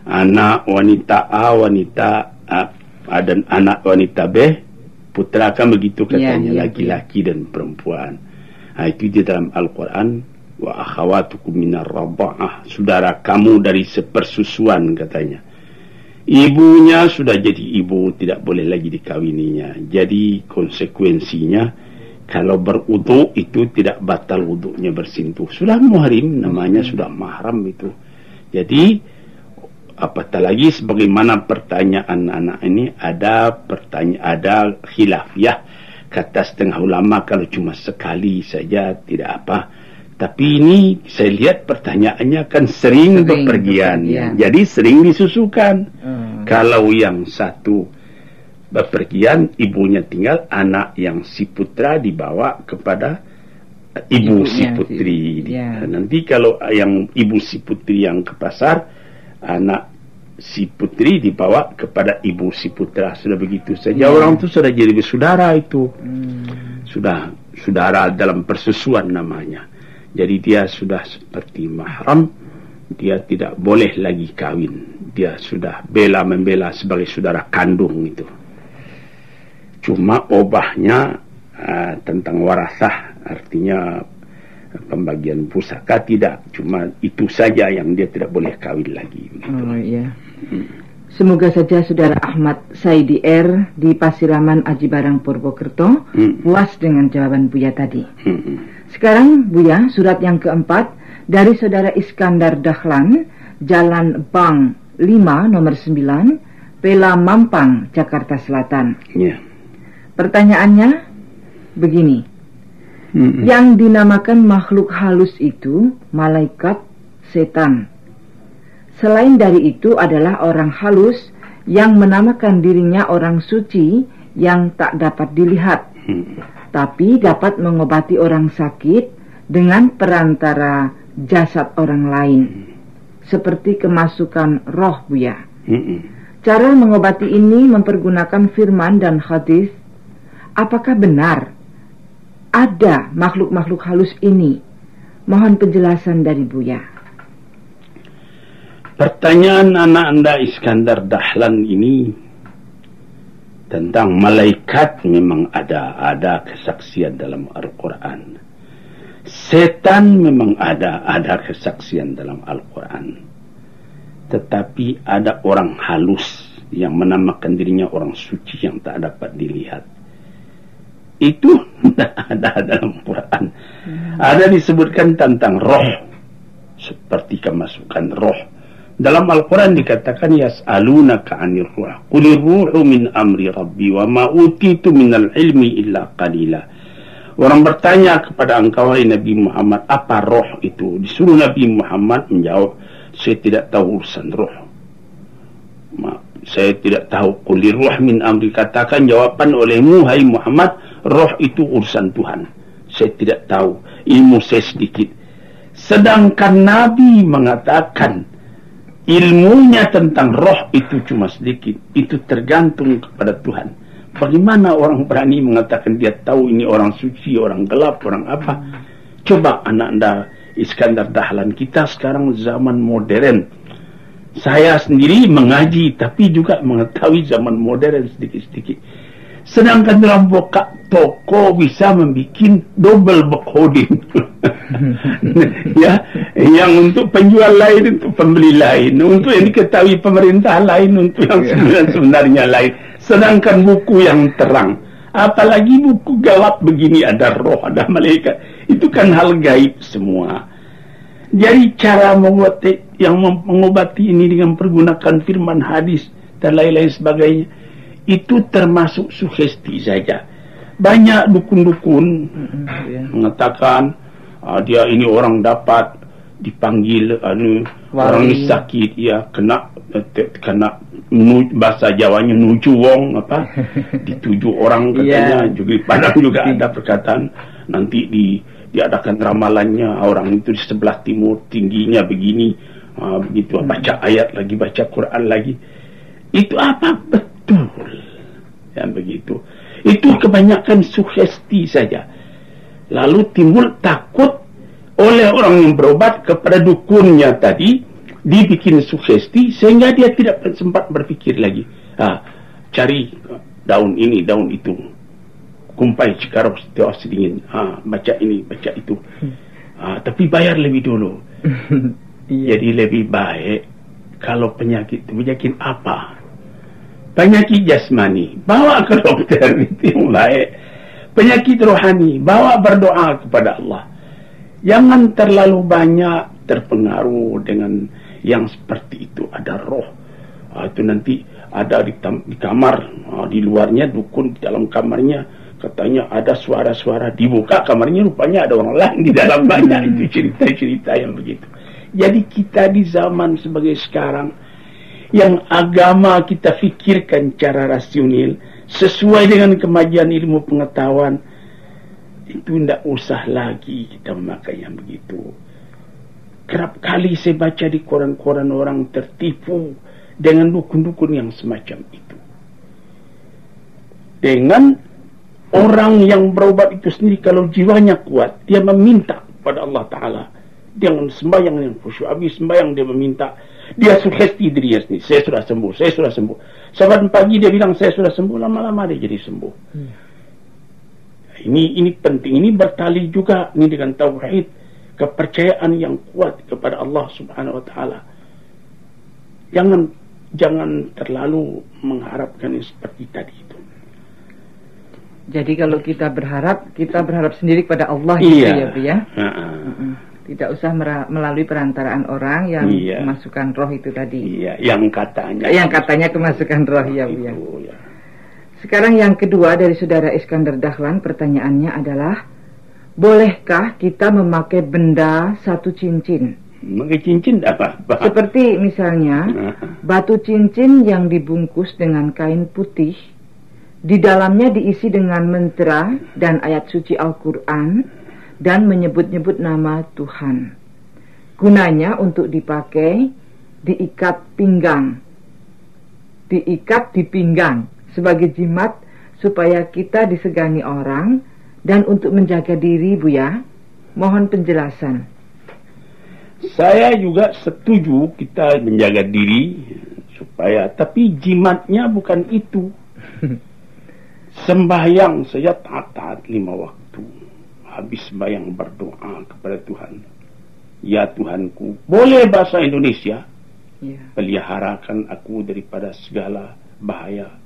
Anak wanita A, wanita A dan anak wanita B, putra kan begitu katanya, laki-laki dan perempuan. Itu di dalam Al-Quran. Wa akhawatukum minar radha'ah, saudara kamu dari sepersusuan katanya. Ibunya sudah jadi ibu, tidak boleh lagi dikawininya. Jadi konsekuensinya kalau berwudu itu tidak batal wudunya bersentuh. Sudah muhrim, namanya sudah mahram itu. Jadi apatah lagi sebagaimana pertanyaan anak ini, ada khilaf ya. Kata setengah ulama kalau cuma sekali saja tidak apa. Tapi ini saya lihat pertanyaannya kan sering bepergian. Jadi sering disusukan. Kalau yang satu bepergian, ibunya tinggal, anak yang si putra dibawa kepada ibu si putri. Nanti kalau yang ibu si putri yang ke pasar, anak si putri dibawa kepada ibu si putra. Sudah begitu saja. Orang itu sudah jadi bersaudara itu. Sudah saudara dalam persusuan namanya. Jadi dia sudah seperti mahram. Dia tidak boleh lagi kawin. Dia sudah membela sebagai saudara kandung itu. Cuma obahnya tentang warasah, artinya pembagian pusaka tidak. Cuma itu saja yang dia tidak boleh kawin lagi. Begitu. Oh iya. Semoga saja Saudara Ahmad Saidi R di Pasiraman Aji Barang Purwokerto puas dengan jawaban Buya tadi. Sekarang Buya, surat yang keempat dari Saudara Iskandar Dahlan, Jalan Bang 5 nomor 9, Pela Mampang, Jakarta Selatan. Pertanyaannya begini. Yang dinamakan makhluk halus itu malaikat, setan. Selain dari itu adalah orang halus yang menamakan dirinya orang suci yang tak dapat dilihat, tapi dapat mengobati orang sakit dengan perantara jasad orang lain, seperti kemasukan roh, Buya. Cara mengobati ini mempergunakan firman dan hadis. Apakah benar ada makhluk-makhluk halus ini? Mohon penjelasan dari Buya. Pertanyaan anak Anda Iskandar Dahlan ini tentang malaikat memang ada kesaksian dalam Al-Quran. Setan memang ada kesaksian dalam Al-Quran. Tetapi ada orang halus yang menamakan dirinya orang suci yang tak dapat dilihat. Itu tidak ada dalam Quran. Ada disebutkan tentang roh, seperti kemasukan roh. Dalam Al-Quran dikatakan yas'alunaka 'anir ruh. Qulir ruhu min amri rabbi wa ma utitu minal ilmi illa qalila. Orang bertanya kepada engkau wahai Nabi Muhammad, apa roh itu? Disuruh Nabi Muhammad menjawab, saya tidak tahu urusan roh. Saya tidak tahu. Qulir ruh min amri, katakan jawaban olehmu hai Muhammad, roh itu urusan Tuhan. Saya tidak tahu, ilmu saya sedikit. Sedangkan Nabi mengatakan ilmunya tentang roh itu cuma sedikit. Itu tergantung kepada Tuhan. Bagaimana orang berani mengatakan dia tahu ini orang suci, orang gelap, orang apa? Coba anak Anda Iskandar Dahlan, kita sekarang zaman modern. Saya sendiri mengaji tapi juga mengetahui zaman modern sedikit-sedikit. Sedangkan dalam buka toko bisa membuat double barcoding. Ya, yang untuk penjual lain, untuk pembeli lain, untuk yang diketahui pemerintah lain, untuk yang sebenarnya lain. Sedangkan buku yang terang, apalagi buku gelap begini, ada roh, ada malaikat, itu kan hal gaib semua. Jadi cara mengobati ini dengan pergunakan firman hadis dan lain-lain sebagainya, itu termasuk sugesti saja. Banyak dukun-dukun mengatakan dia ini orang dapat dipanggil orang ini sakit, ya kena bahasa Jawanya nuju wong apa dituju orang katanya. Juga di Padang juga ada perkataan nanti diadakan ramalannya, orang itu di sebelah timur tingginya begini, begitu baca ayat lagi, baca Quran lagi. Itu apa betul yang begitu? Itu kebanyakan sugesti saja. Lalu timbul takut oleh orang yang berobat kepada dukunnya tadi, dibikin sugesti sehingga dia tidak sempat berpikir lagi. Cari daun ini, daun itu, kumpai cikarus tewas dingin, baca ini, baca itu. Tapi bayar lebih dulu. Jadi lebih baik kalau penyakit apa? Penyakit jasmani, bawa ke dokter, itu yang baik. Penyakit rohani, bawa berdoa kepada Allah. Jangan terlalu banyak terpengaruh dengan yang seperti itu. Ada roh, itu nanti ada di kamar, di luarnya dukun, di dalam kamarnya katanya ada suara-suara, dibuka kamarnya rupanya ada orang lain di dalam. Banyak itu cerita-cerita yang begitu. Jadi kita di zaman sebagai sekarang, yang agama kita fikirkan cara rasional sesuai dengan kemajuan ilmu pengetahuan, itu tidak usah lagi kita memakai yang begitu. Kerap kali saya baca di koran-koran orang tertipu dengan dukun-dukun yang semacam itu. Dengan orang yang berobat itu sendiri, kalau jiwanya kuat, dia meminta kepada Allah Ta'ala dengan sembahyang yang khusyuk. Habis sembahyang dia meminta, dia sugesti dirinya sendiri, saya sudah sembuh, saya sudah sembuh. Saban pagi dia bilang saya sudah sembuh, lama-lama dia jadi sembuh. Ini penting, ini bertali juga ini dengan tauhid, kepercayaan yang kuat kepada Allah Subhanahu Wa Ta'ala. Jangan terlalu mengharapkan yang seperti tadi itu. Jadi kalau kita berharap sendiri kepada Allah, gitu ya, Bu ya. Tidak usah melalui perantaraan orang yang kemasukan roh itu tadi. Iya, yang katanya kemasukan roh, ya, Bu ya. Ya. Sekarang yang kedua dari Saudara Iskandar Dahlan, pertanyaannya adalah, bolehkah kita memakai benda satu cincin? Memakai cincin apa? Seperti misalnya batu cincin yang dibungkus dengan kain putih, di dalamnya diisi dengan mantra dan ayat suci Al-Quran dan menyebut-nyebut nama Tuhan. Gunanya untuk dipakai diikat di pinggang sebagai jimat supaya kita disegani orang dan untuk menjaga diri, Bu ya. Mohon penjelasan. Saya juga setuju kita menjaga diri supaya, tapi jimatnya bukan itu. Sembahyang saya taat 5 waktu. Habis sembahyang berdoa kepada Tuhan. Ya Tuhanku, boleh bahasa Indonesia, peliharakan aku daripada segala bahaya.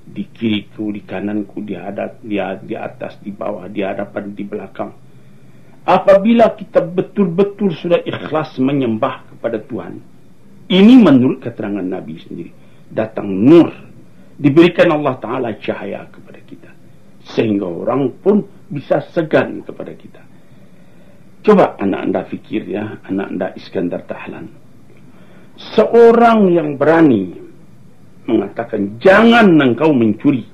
Di kiriku, di kananku, di atas, di bawah, di hadapan, di belakang. Apabila kita betul-betul sudah ikhlas menyembah kepada Tuhan, ini menurut keterangan Nabi sendiri, datang nur, diberikan Allah Ta'ala cahaya kepada kita, sehingga orang pun bisa segan kepada kita. Coba anak anda fikir ya, anak anda Iskandar Dahlan, seorang yang berani mengatakan jangan engkau mencuri,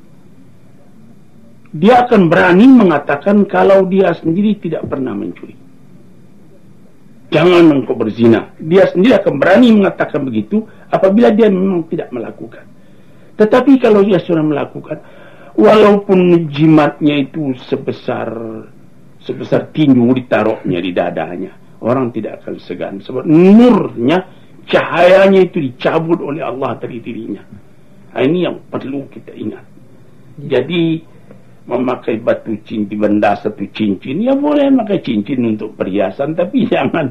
dia akan berani mengatakan kalau dia sendiri tidak pernah mencuri. Jangan engkau berzina, dia sendiri akan berani mengatakan begitu apabila dia memang tidak melakukan. Tetapi kalau dia sudah melakukan, walaupun jimatnya itu sebesar tinju ditaruhnya di dadanya, orang tidak akan segan, sebab nurnya, cahayanya itu dicabut oleh Allah dari dirinya. Ini yang perlu kita ingat. Jadi memakai batu cincin, benda satu cincin, ya boleh memakai cincin untuk perhiasan, tapi jangan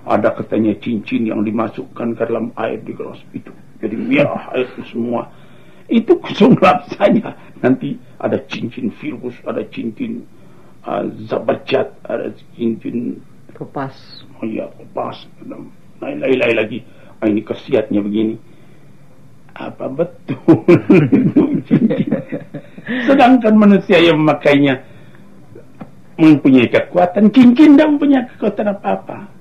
ada katanya cincin yang dimasukkan ke dalam air di gelas itu. Jadi biar air itu semua itu kusumlap saja. Nanti ada cincin virus, ada cincin zabarjat, ada cincin kopas. Oh iya, kopas. Lain-lain lagi. Ini khasiatnya begini. Apa betul? Sedangkan manusia yang memakainya mempunyai kekuatan, cincin tidak mempunyai kekuatan apa-apa.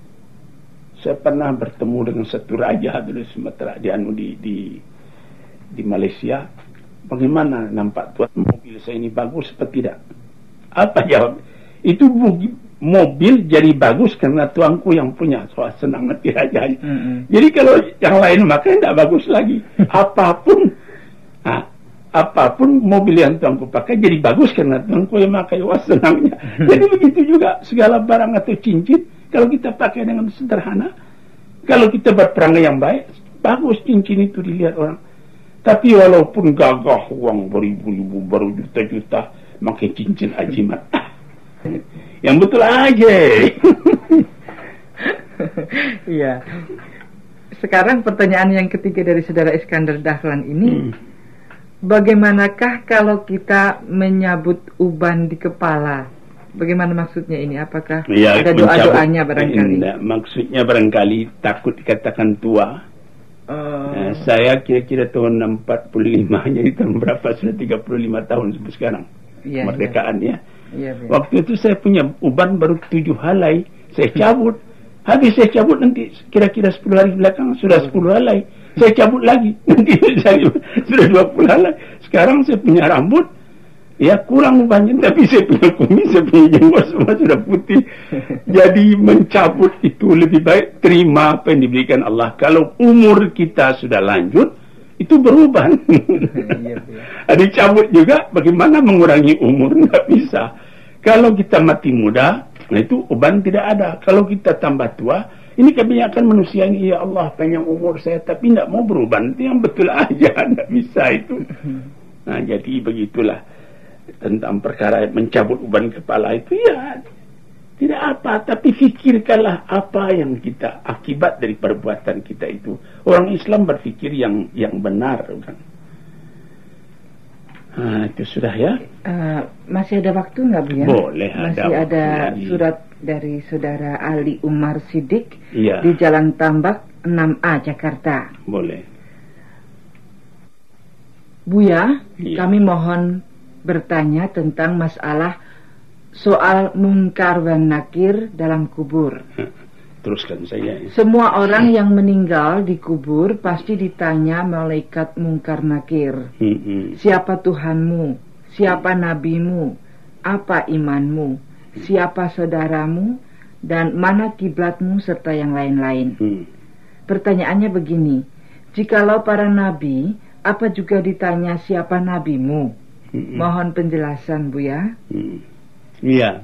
Saya pernah bertemu dengan satu raja di Sumatera, di Malaysia. Bagaimana nampak tuan, mobil saya ini bagus apa tidak? Apa jawab? Itu mobil jadi bagus karena tuanku yang punya, soal senang hati rajanya. Jadi kalau yang lain makai tidak bagus lagi. Apapun mobil yang tuanku pakai jadi bagus karena tuanku yang pakai, wah senangnya. Jadi begitu juga segala barang atau cincin, kalau kita pakai dengan sederhana, kalau kita berperangai yang baik, bagus cincin itu dilihat orang. Tapi walaupun gagah uang beribu-ribu, baru juta-juta, pakai cincin ajimat, yang betul aja. Iya. Sekarang pertanyaan yang ketiga dari Saudara Iskandar Dahlan ini, bagaimanakah kalau kita menyabut uban di kepala? Bagaimana maksudnya ini? Apakah ada doa-doanya barangkali? Maksudnya barangkali takut dikatakan tua. Saya kira-kira tahun 45, jadi tahun berapa? Sudah 35 tahun sampai sekarang. Kemerdekaan ya. Waktu itu saya punya uban baru 7 helai, saya cabut. Habis saya cabut, nanti kira-kira 10 hari belakang sudah 10 helai, saya cabut lagi, nanti sudah 20 helai. Sekarang saya punya rambut, ya kurang ubannya, tapi saya punya kumis, saya punya jenggot semua sudah putih. Jadi mencabut itu lebih baik terima apa yang diberikan Allah. Kalau umur kita sudah lanjut, itu berubah. Dicabut juga, bagaimana mengurangi umur? Nggak bisa. Kalau kita mati muda, nah itu uban tidak ada. Kalau kita tambah tua, ini kebanyakan manusia ini, ya Allah panjang umur saya, tapi tidak mau berubah. Itu yang betul aja, tidak bisa itu. Nah jadi begitulah tentang perkara mencabut uban kepala itu, ya tidak apa, tapi fikirkanlah apa yang kita akibat dari perbuatan kita itu. Orang Islam berfikir yang benar, kan? Itu sudah ya. Masih ada waktu nggak, Bu ya? Boleh. Masih ada surat dari saudara Ali Umar Siddiq di Jalan Tambak 6A Jakarta. Boleh. Buya, kami mohon bertanya tentang masalah soal mungkar dan nakir dalam kubur. Teruskan saya. Semua orang yang meninggal di kubur pasti ditanya malaikat mungkar nakir. Siapa Tuhanmu? Siapa nabimu? Apa imanmu? Siapa saudaramu? Dan mana kiblatmu? Serta yang lain-lain. Pertanyaannya begini, jikalau para nabi, apa juga ditanya siapa nabimu? Mohon penjelasan, Bu ya. Iya,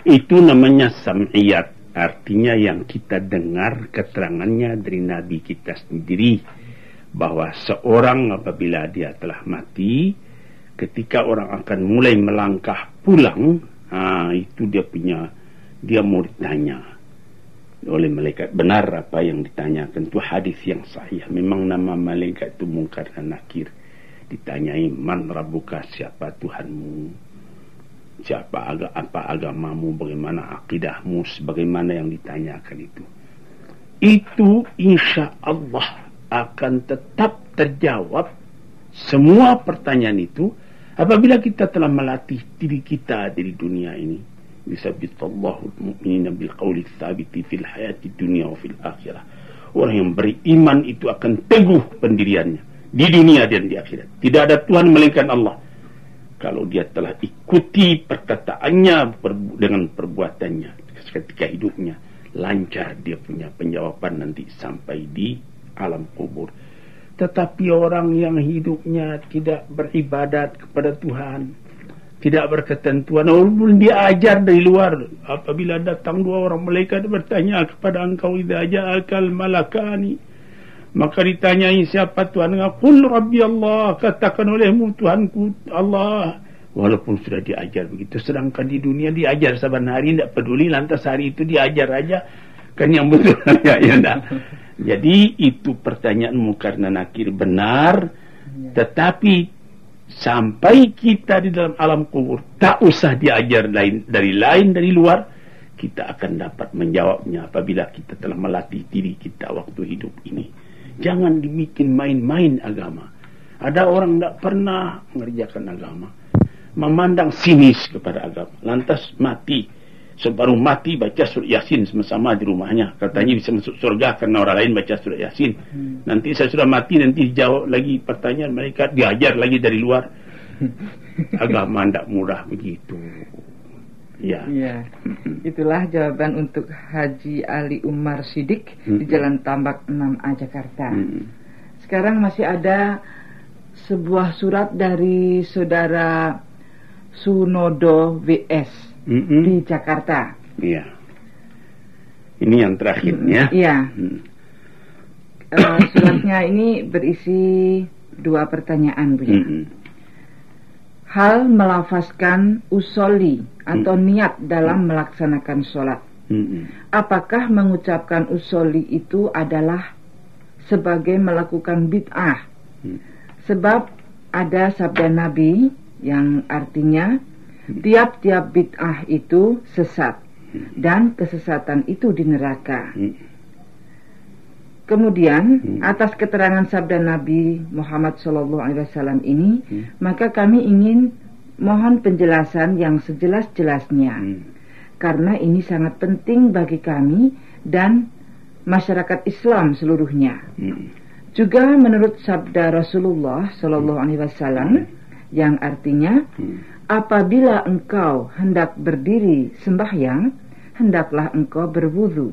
itu namanya sam'iyat, artinya yang kita dengar keterangannya dari Nabi kita sendiri, bahwa seorang apabila dia telah mati, ketika orang akan mulai melangkah pulang, itu dia mau ditanya oleh malaikat, benar apa yang ditanyakan. Itu hadis yang sahih. Memang nama malaikat itu Mungkar dan Nakir. Ditanyai, man rabbuka, siapa Tuhanmu, apa agamamu, bagaimana akidahmu, sebagaimana yang ditanyakan itu insya Allah akan tetap terjawab semua pertanyaan itu apabila kita telah melatih diri kita dari dunia ini. Yusabbitallahu al-mu'minina bil qawli tsabiti fil hayati dunya wa fil akhirah. Orang yang beriman itu akan teguh pendiriannya di dunia dan di akhirat. Tidak ada Tuhan melainkan Allah. Kalau dia telah ikuti perkataannya dengan perbuatannya ketika hidupnya, lancar dia punya penjawaban nanti sampai di alam kubur. Tetapi orang yang hidupnya tidak beribadat kepada Tuhan, tidak berketentuan, walaupun dia ajar dari luar, apabila datang dua orang malaikat bertanya kepada engkau, idza ja'akal malakani, maka ditanyai siapa Tuhan, qul rabbi Allah, katakan olehmu Tuhanku Allah. Walaupun sudah diajar begitu, sedangkan di dunia diajar saban hari, tidak peduli, lantas hari itu diajar aja, kan yang betul. Jadi itu pertanyaan Mungkar dan Nakir benar, tetapi sampai kita di dalam alam kubur, tak usah diajar dari luar, kita akan dapat menjawabnya apabila kita telah melatih diri kita waktu hidup ini. Jangan dibikin main-main agama. Ada orang tidak pernah mengerjakan agama, memandang sinis kepada agama, lantas mati. Sebaru mati baca surat Yasin sama-sama di rumahnya, katanya bisa masuk surga karena orang lain baca surat Yasin. Nanti saya sudah mati, nanti jawab lagi pertanyaan mereka, diajar lagi dari luar. Agama tidak murah begitu. Ya. Itulah jawaban untuk Haji Ali Umar Siddiq di Jalan Tambak 6A Jakarta. Sekarang masih ada sebuah surat dari saudara Sunodo WS di Jakarta. Iya. Ini yang terakhirnya. Iya. Suratnya ini berisi dua pertanyaan, Bu ya. Hal melafazkan usolli atau niat dalam melaksanakan sholat. Apakah mengucapkan usolli itu adalah sebagai melakukan bid'ah? Sebab ada sabda Nabi yang artinya tiap-tiap bid'ah itu sesat dan kesesatan itu di neraka. Kemudian atas keterangan sabda Nabi Muhammad SAW ini, maka kami ingin mohon penjelasan yang sejelas-jelasnya, karena ini sangat penting bagi kami dan masyarakat Islam seluruhnya. Juga menurut sabda Rasulullah SAW yang artinya, apabila engkau hendak berdiri sembahyang, hendaklah engkau berwudu,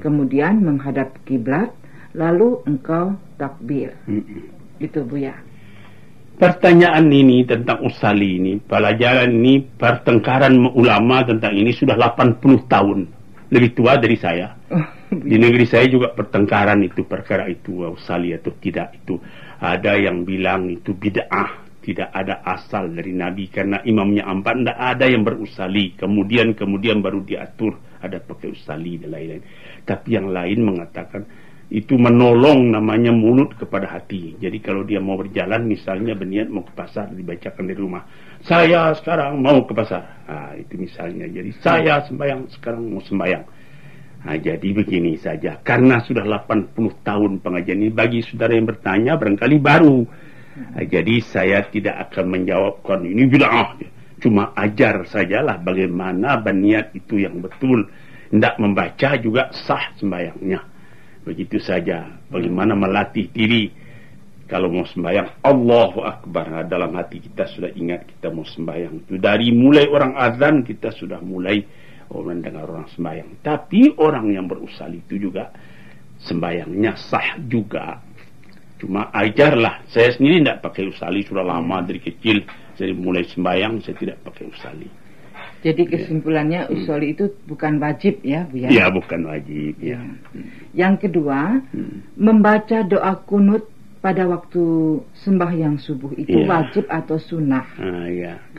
kemudian menghadap kiblat, lalu engkau takbir. Itu Buya. Pertanyaan ini tentang usali ini, pelajaran ini, pertengkaran ulama tentang ini sudah 80 tahun. Lebih tua dari saya. Di negeri saya juga pertengkaran itu, perkara itu, usali atau tidak itu. Ada yang bilang itu bid'ah. Tidak ada asal dari Nabi karena imamnya 4, tidak ada yang berusali. Kemudian baru diatur ada pakai usali dan lain-lain. Tapi yang lain mengatakan itu menolong, namanya mulut kepada hati. Jadi kalau dia mau berjalan misalnya berniat mau ke pasar, dibacakan di rumah, saya sekarang mau ke pasar. Itu misalnya. Jadi saya sembahyang sekarang mau sembahyang. Jadi begini saja. Karena sudah 80 tahun pengajian ini, bagi saudara yang bertanya barangkali baru. Jadi saya tidak akan menjawabkan ini bid'ah. Cuma ajar sajalah bagaimana berniat itu yang betul. Tidak membaca juga sah sembahyangnya. Begitu saja. Bagaimana melatih diri. Kalau mau sembahyang, Allahu Akbar. Dalam hati kita sudah ingat kita mau sembahyang. Itu dari mulai orang azan kita sudah mulai mendengar orang sembahyang. Tapi orang yang berusali itu juga sembahyangnya sah juga. Cuma ajarlah. Saya sendiri tidak pakai usali, sudah lama dari kecil. Saya mulai sembahyang, saya tidak pakai usali. Jadi kesimpulannya usali itu bukan wajib ya, Bu ya? Ya, bukan wajib. Ya. Yang kedua, membaca doa kunut pada waktu sembahyang subuh itu wajib atau sunnah?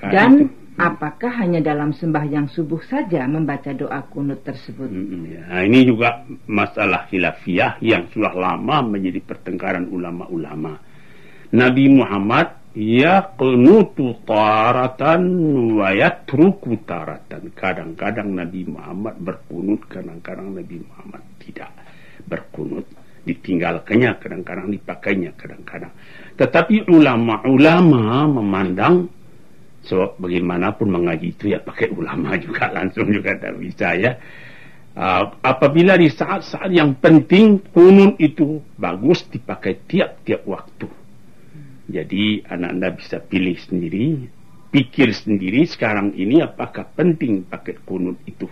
Dan apakah hanya dalam sembahyang subuh saja membaca doa kunut tersebut? Ini juga masalah khilafiyah yang sudah lama menjadi pertengkaran ulama-ulama. Nabi Muhammad yaqnutu taratan wa yatruku taratan. Kadang-kadang Nabi Muhammad berkunut, kadang-kadang Nabi Muhammad tidak berkunut. Ditinggalkannya, kadang-kadang dipakainya, kadang-kadang. Tetapi ulama-ulama memandang, sebab bagaimanapun mengaji itu ya pakai ulama juga, langsung juga tak bisa ya. Apabila di saat-saat yang penting, kunut itu bagus dipakai tiap-tiap waktu. Jadi anak-anak bisa pilih sendiri, pikir sendiri sekarang ini apakah penting pakai kunut itu.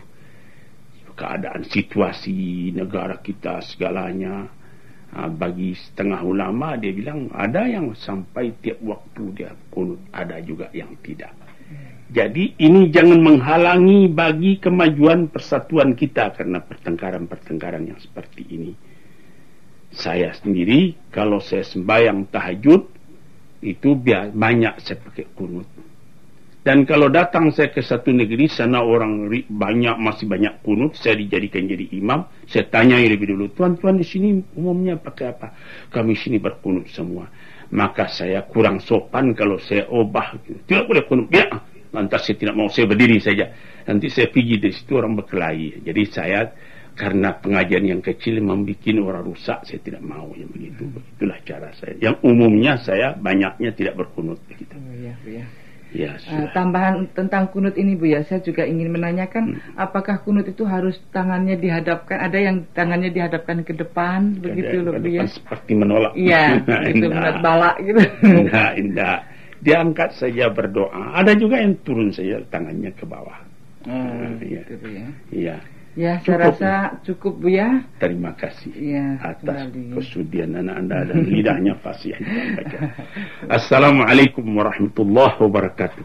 Keadaan situasi negara kita segalanya. Bagi setengah ulama dia bilang ada yang sampai tiap waktu dia kunut, ada juga yang tidak. Jadi ini jangan menghalangi bagi kemajuan persatuan kita karena pertengkaran-pertengkaran yang seperti ini. Saya sendiri kalau saya sembahyang tahajud itu banyak saya pakai kunut. Dan kalau datang saya ke satu negeri, sana orang masih banyak kunut, saya dijadikan jadi imam, saya tanya lebih dulu, tuan-tuan di sini umumnya pakai apa? Kami sini berkunut semua. Maka saya kurang sopan kalau saya obah, tidak boleh kunut. Ya, lantas saya tidak mau, saya berdiri saja. Nanti saya pergi dari situ orang berkelahi. Jadi saya karena pengajian yang kecil membuat orang rusak, saya tidak mau yang begitu. Begitulah cara saya. Yang umumnya saya banyaknya tidak berkunut begitu. Ya, tambahan tentang kunut ini Bu ya, saya juga ingin menanyakan apakah kunut itu harus tangannya dihadapkan, ada yang tangannya dihadapkan ke depan begitu loh Bu ya, seperti menolak. Iya, gitu menolak balak gitu. Indah. Diangkat saja berdoa. Ada juga yang turun saja tangannya ke bawah. Gitu Bu ya. Iya. Ya, saya rasa cukup Bu ya. Terima kasih atas kesudian Anda dan lidahnya fasih. Assalamualaikum warahmatullahi wabarakatuh.